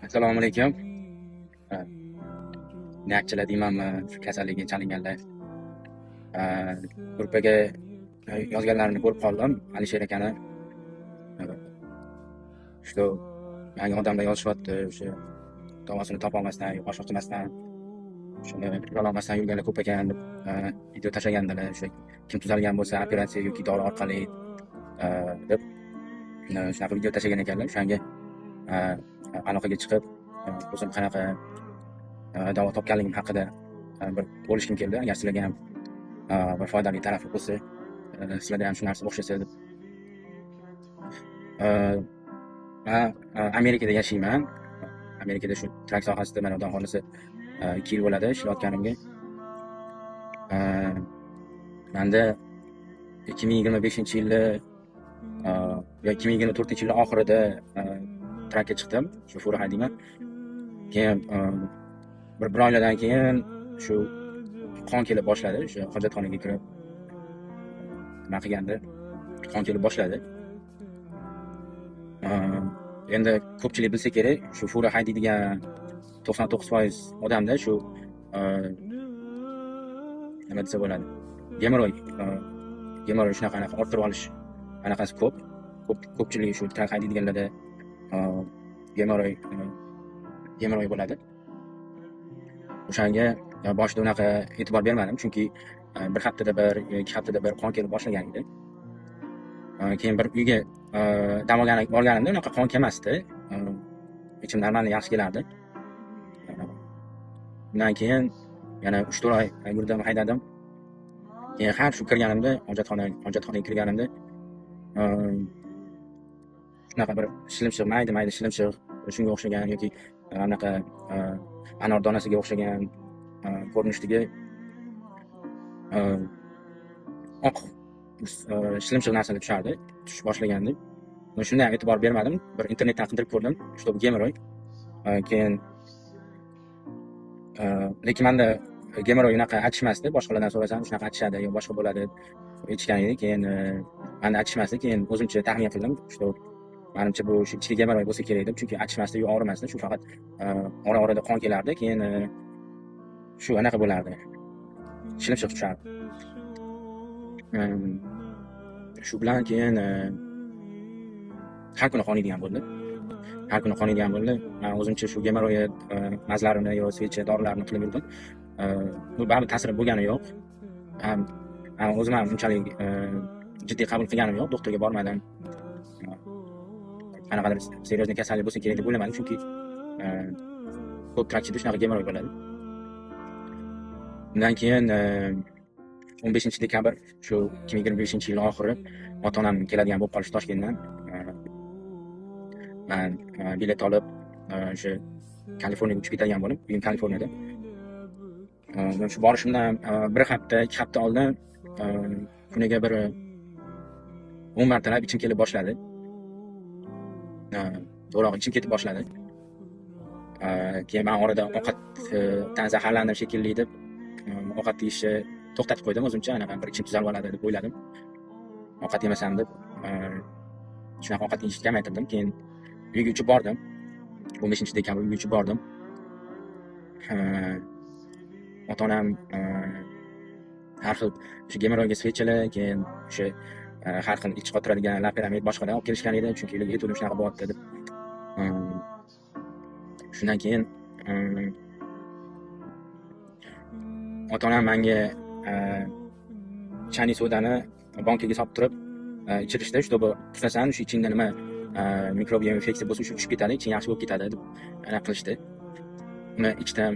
Assalomu alaykum. Naqchilar deymanmi, shu kasallikka chalinganlar. Gruppaga yozganlarini ko'rib qoldim. Alisher akani shu yangi odamlar yozishyapti, o'sha davosini topolmasdan, boshqa qilmasdan, shuni qilolmasdan yurganlar ko'p ekan deb video tashlagandilar. O'sha kim tuzalgan bo'lsa operatsiya yoki dori orqali deb shunaqa video tashlagan ekanlar. O'shanga aloqaga chiqib, o'zim qanaqa davo topganligim haqida bir bo'lishim keldi. Agar sizlarga ham bir foydali tarafi bo'lsa, sizlarda ham shu narsa o'xshasa deb. Men Amerikada yashayman. Amerikada shu trak sohasida mana Xudo xolisa 2 yil bo'ladi ishlayotganimga. Menda 2025-yilda yo 2024-yil oxirida trakka chiqdim. Shu fura haydayman. Keyin bir oylardan keyin shu qon kelib boshladi. O'sha hojatxonaga kirib nima qilganda qon kelib boshladi. Endi ko'pchilik bilsa kerak, shu fura haydaydigan 99% odamda shu nima desa bo'ladi, gemoroy shunaqa orttirib olish anaqasi ko'pchilik shu trak haydaydiganlarda gemoroy bo'ladi. O'shanga boshida unaqa e'tibor bermadim, chunki bir haftada bir, 2 haftada bir qon kelib boshlagan edi. Keyin bir uyga dam olganimda unaqa qon kelmasdi. Ichim normalniy yaxshi kelardi. Undan keyin yana 3-4 oy yurdim, haydadim. Keyin har shu kirganimda, hojatxonaga kirganimda shunaqa bir shilimshiq, mayda shilimshiq, shunga o'xshagan yoki anaqa anor donasiga o'xshagan ko'rinishdagi oq shilimshiq narsalar tushib boshlagandi. Men shunday ham e'tibor bermadim. Bir internetdan qidirib ko'rdim, shu gemoroy. Keyin lekin menda gemoroy unaqa achishmasdi. Boshqalardan so'rasam shunaqa achishadi yo boshqa bo'ladi aytishgan edi. Keyin menda achishmasdi. Keyin o'zimcha taxmin qildim. Shu menimcha bu shu ichki gemoroy bo'lsa kerak deb, chunki achishmasdi, yo og'rimasdi. Shu faqat ora-orada qon kelardi. Keyin shu anaqa bo'lardi. Shilimshiq tushardi. Shu bilan keyin har kuni qoniydigan bo'ldi. Men o'zimcha shu gemoroy mazlarini yo svecha dorilarni qilib yurdim. Bu baribir ta'sir bo'lgani yo'q. O'zim ham unchalik jiddiy qabul qilganim yo'q. Doktorga bormadim. Qanaqadir seriozniy kasallik bo'lsa kerak deb o'ylamadim, chunki ko'p trakchida shunaqa gemoroy bo'ladi. Undan keyin 15 dekabr shu 2025-yil oxiri ota-onam keladigan bo'lib qolishdi Toshkentdan. Men bilet olib o'sha Kaliforniyaga uchib ketadigan bo'lib, uyim Kaliforniyada. Men shu borishimdan 1 hafta, 2 hafta oldin kuniga bir 10 martalab ichim kelib boshladi. To'g'ri ichim ketib boshladi. Keyin men orada ovqatdan zaharlandim shekilli deb ovqat yeyishni to'xtatib qo'ydim o'zimcha, anaqa bir ichim tuzalib oladi deb o'yladim. Ovqat yemasam deb shunaqa ovqat yeyishni kamaytirdim. Keyin uyga uchib bordim. 15 dekabr uyga uchib bordim. Ota-onam har xil shu gemoroyga svechalar, keyin o'sha har xil ich qotiradigan lapiramid boshqalar olib kelishgan edi, chunki ularga aytdim shunaqa bo'lyapti deb. Shundan keyin ota-onam menga chani sodani bankaga solib turib ichirishdi, shu bu tutasan, shu ichingda nima mikrobiom infeksiya bo'lsa, shu tushib ketadi, iching yaxshi bo'lib ketadi deb ana qilishdi. Uni ichdim.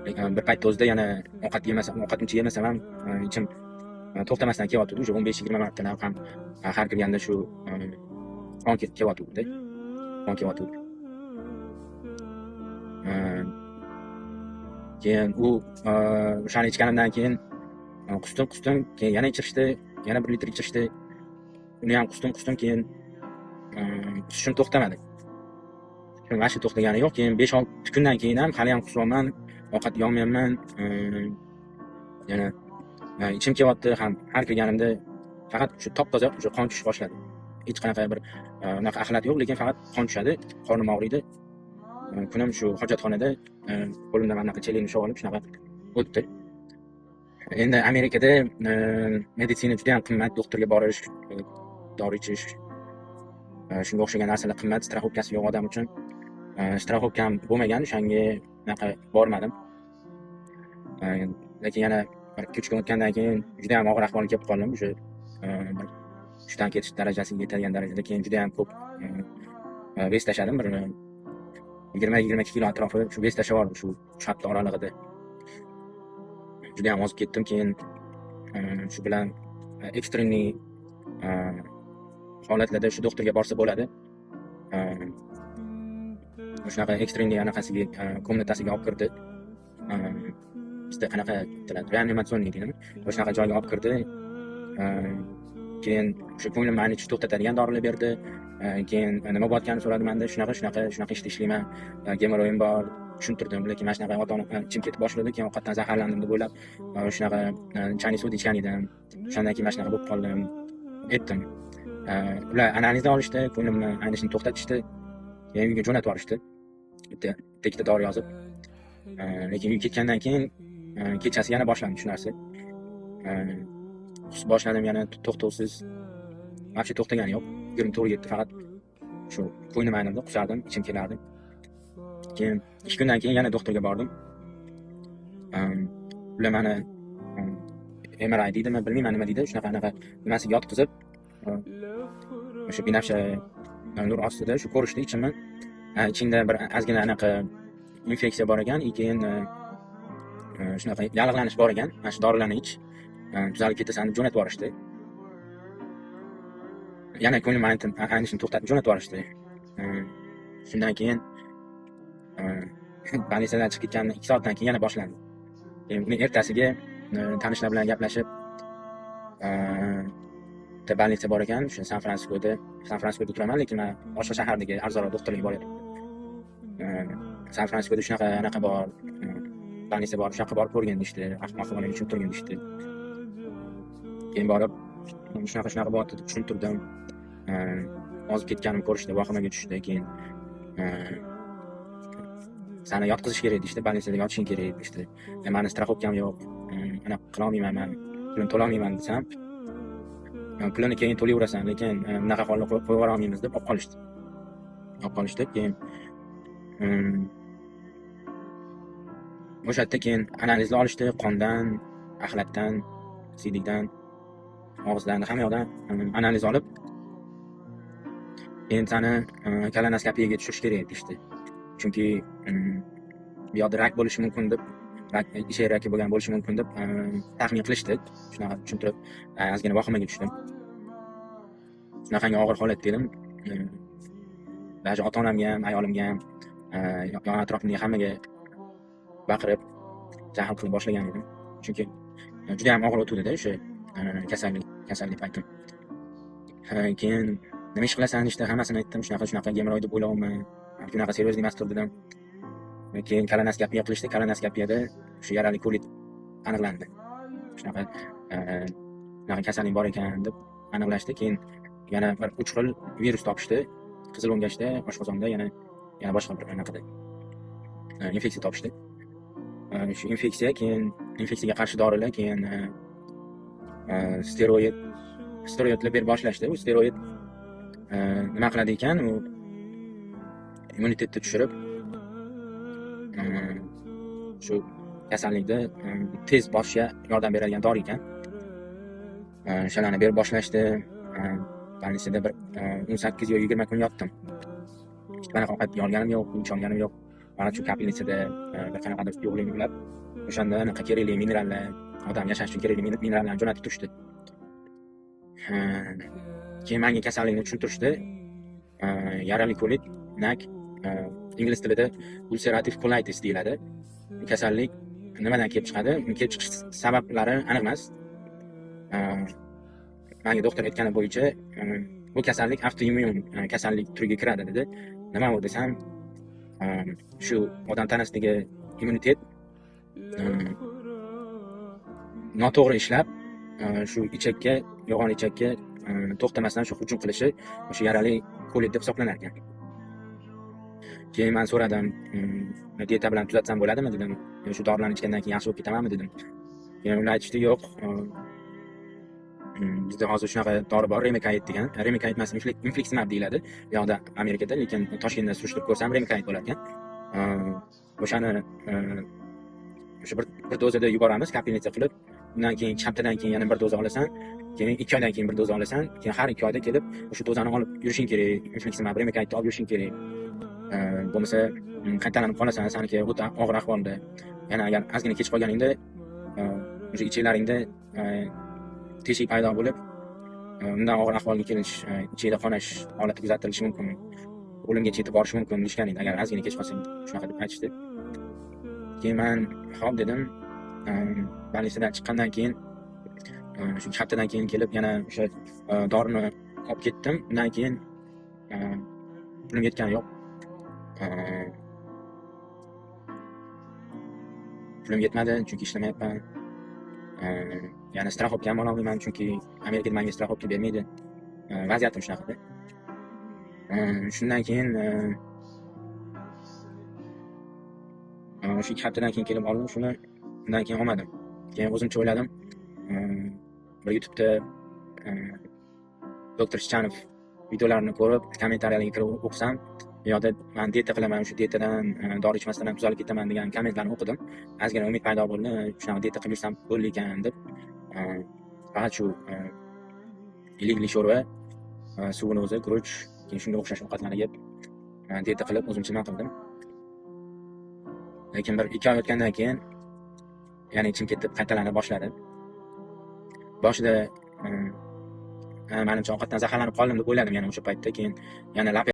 Lekin bir paytda o'zida yana ovqat uncha yemasam ham ichim to'xtamasdan kelyapti. O'sha 15-20 martadan ham har kirganda shu qon kelyapti. Keyin u o'shani ichganimdan keyin qusdim, keyin yana ichirishdi, yana 1 litr ichirishdi. Uni ham qusdim, keyin qusishim to'xtamadi. Mana shu to'xtagani yo'q. Keyin 5-6 kundan keyin ham hali ham qusyapman, ovqat yemayapman. Yana ichim kelyapti ham, har kirganimda faqat shu top-toza o'sha qon tushib boshladi. Hech qanaqa bir unaqa axlat yo'q, lekin faqat qon tushadi, qornim og'riydi. kunim shu hojatxonada qo'limda mana bunaqa chelikni ushlab olib shunaqa o'tdi. Endi Amerikada meditsina juda ham qimmat, doktorga borish, dori ichish, shunga o'xshagan narsalar qimmat. Strafovkasi yo'q odam uchun. Strafovkam bo'lmagan, o'shanga unaqa bormadim. Lekin yana 2-3 kun o'tgandan keyin juda ham og'ir ahvolga kelib qoldim. O'sha tushdan ketish darajasiga yetadigan darajada keyin juda ham ko'p vez tashladim. Bir 20-22 kilo atrofi shu vez tashladim shu 3 hafta oralig'ida. Juda ham ozib ketdim. Keyin shu bilan ekstremniy holatlarda shu doktorga borsa bo'ladi. Shunaqa ekstremniy anaqasiga komnatasiga olib kirdi. Bizda qanaqa deyiladi, reanimatsion deydimi, o'shanaqa joyga olib kirdi. Keyin o'sha ko'nglimni aynichish to'xtatadigan dorilar berdi. Keyin nima bo'layotganini so'radi menda. Shunaqa ishda ishlayman, gemoroyim bor, tushuntirdim. Lekin mana shunaqa ota-ona ichim ketib boshladi. Keyin ovqatdan zaharlandim deb o'ylab, shunaqa chayni suv ichgan edim. O'shandan keyin mana shunaqa bo'lib qoldim, aytdim. Ular analizni olishdi, ko'nglimni aynishni to'xtatishdi. Keyin uyga jo'natib yuborishdi. Ikkita dori yozib. Lekin uyga ketgandan keyin kechasi yana boshlandi shu narsa. Boshladim yana to'xtovsiz. Vaqti to'xtagani yo'q. 24-7 faqat shu ko'nglim aynidi, qusardim, ichim kelardi. Keyin 2 kundan keyin yana doktorga bordim. Ular meni MRI deydimi, bilmayman nima deydi, shunaqa nimasiga yotqizib, o'sha binafsha nur ostida shu ko'rishdi ichimni. Ichingda bir ozgina anaqa infeksiya bor ekan, keyin shunaqa yallig'lanish bor ekan. Mana shu dorilarni ich, tuzalib ketasan deb jo'natib yuborishdi. Yana ko'nglim aynishni to'xtatib jo'natib yuborishdi. Shundan keyin больницаdan chiqib ketgandan 2 soatdan keyin yana boshlandi. Uning ertasiga tanishlar bilan gaplashib, больница bor ekan, o'sha San Fransiskoda turaman, lekin men boshqa shahardagi arzonroq doktorlikka boryapman. San Fransiskoda shunaqa anaqa bor, больница bor, shunaqa borib ko'rgin deyishdi, ahmoqlarga tushuntirgin deyishdi. Keyin borib shunaqa bo'lyapti deb tushuntirdim. Ozib ketganimni ko'rishdi, vahimaga tushdi. Keyin seni yotqizish kerak deyishdi, больницада yotishing kerak deyishdi. Meni strafovkam yo'q, anaqa qila olmayman, men pulni to'la olmayman desam, pulini keyin to'layverasan, lekin bunaqa holda qo'yib yubora olmaymiz deb olib qolishdi. Keyin o'sha yerda keyin analizlar olishdi, qondan, axlatdan, siydikdan, og'izdan, hamma yoqdan analiz olib, keyin seni kolonoskopiyaga tushirish kerak deyishdi. Chunki bu yoqda rak bo'lishi mumkin deb, ichak raki bo'lgan bo'lishi mumkin deb taxmin qilishdi. Shunaqa tushuntirib, ozgina vahimaga tushdim. Shunaqangi og'ir holat dedim. Даже ota-onamga ham, ayolimga ham, yon atrofimdagi hammaga baqirib, jahl qilib boshlagan edim. Chunki juda ham og'ir o'tuvdi-da o'sha kasallik paytim. Keyin nima ish qilasan deyishdi, hammasini aytdim. Shunaqa gemoroy deb o'ylayapman. Bunaqa seriyoz emasdir dedim. Keyin kolonoskopiya qilishdi. Kolonoskopiyada o'sha yarali kolit aniqlandi. Shunaqa kasallik bor ekan deb aniqlashdi. Keyin yana bir 3 xil virus topishdi. Qizil o'ngachda, oshqozonda, yana boshqa bir anaqada infeksiya topishdi. Shu infeksiyaga qarshi dorilar, keyin steroidlar berib boshlashdi. U steroid nima qiladi ekan, u immunitetni tushirib, shu kasallikni tez bosishga yordam beradigan dori ekan. O'shalarni berib boshlashdi. Больницada bir 18 yo 20 kun yotdim. Hech qanaqa ovqat olganim yo'q, ichib olganim yo'q. Mana shu kapelnitsada bir qanaqadir yo'qligini bilib, o'shanda anaqa kerakli minerallar, odam yashash uchun kerakli minerallarni jo'natib turishdi. Keyin menga kasallikni tushuntirishdi. Yarali kolit, nak, ingliz tilida ulcerative colitis deyiladi. Kasallik nimadan kelib chiqadi? Kelib chiqish sabablari aniq emas. Menga doktor aytgani bo'yicha bu kasallik avtoimmun kasallik turiga kiradi dedi. Nima u desam, shu odam tanasidagi immunitet noto'g'ri ishlab, shu ichakka, yo'g'on ichakka to'xtamasdan shu hujum qilishi o'sha yarali kolit deb hisoblanar ekan. Keyin men so'radim, dieta bilan tuzatsam bo'ladimi dedim. Shu dorilarni ichgandan keyin yaxshi bo'lib ketamanmi dedim. Keyin ular aytishdi, yo'q, bizda hozir shunaqa dori bor, Remicade degan. Remicade emas, Infliximab deyiladi bu yoqda Amerikada, lekin Toshkentda surishtirib ko'rsam Remicade bo'lar ekan. O'shani o'sha bir dozada yuboramiz, kapelnitsa qilib, undan keyin 2 haftadan keyin yana bir doza olasan, keyin 2 oydan keyin bir doza olasan, keyin har 2 oyda kelib o'sha dozani olib yurishing kerak. Infliximab, Remicade olib yurishing kerak. Bo'lmasa qaytalanib qolasan, saniki o'ta og'ir ahvolda. Yana agar ozgina kech qolganingda o'sha ichiklaringda teshik paydo bo'lib, undan og'ir ahvolga kelish, ichida qonash holati kuzatilishi mumkin. O'limga yetib borishi mumkin deyishgan edi, agar ozgina kech qolsang, shunaqa deb aytishdi. Keyin men xo'p dedim. Balisidan chiqqandan keyin shu 2 haftadan keyin kelib yana o'sha dorini olib ketdim. Undan keyin pulim yetgani yo'q. Pulim yetmadi chunki ishlamayapman. Yana strafobka ham ololmayman chunki Amerikada menga strafobka bermaydi. Vaziyatim shunaqada. Shundan keyin shu 2 haftadan keyin kelib oldim shuni. Undan keyin olmadim. Keyin o'zimcha o'yladim. Bir YouTube'da doktor Shichanov videolarini ko'rib, kommentariylarga kirib o'qisam, bu yoqda men dieta qilaman, o'sha dietadan dori ichmasdan ham tuzalib ketaman degan kommentlarni o'qidim. Ozgina umid paydo bo'ldi, shunaqa dieta qilib yursam bo'ldi ekan deb. Faqat shu ilikli sho'rva, suvini o'zi, guruch, keyin shunga o'xshash ovqatlarni yeb dieta qilib o'zimcha nima qildim. Lekin bir 2 oy o'tgandan keyin yana ichim ketib qaytalana boshladi. Boshida menimcha ovqatdan zaharlanib qoldim deb o'yladim yana o'sha paytda. Keyin yana lap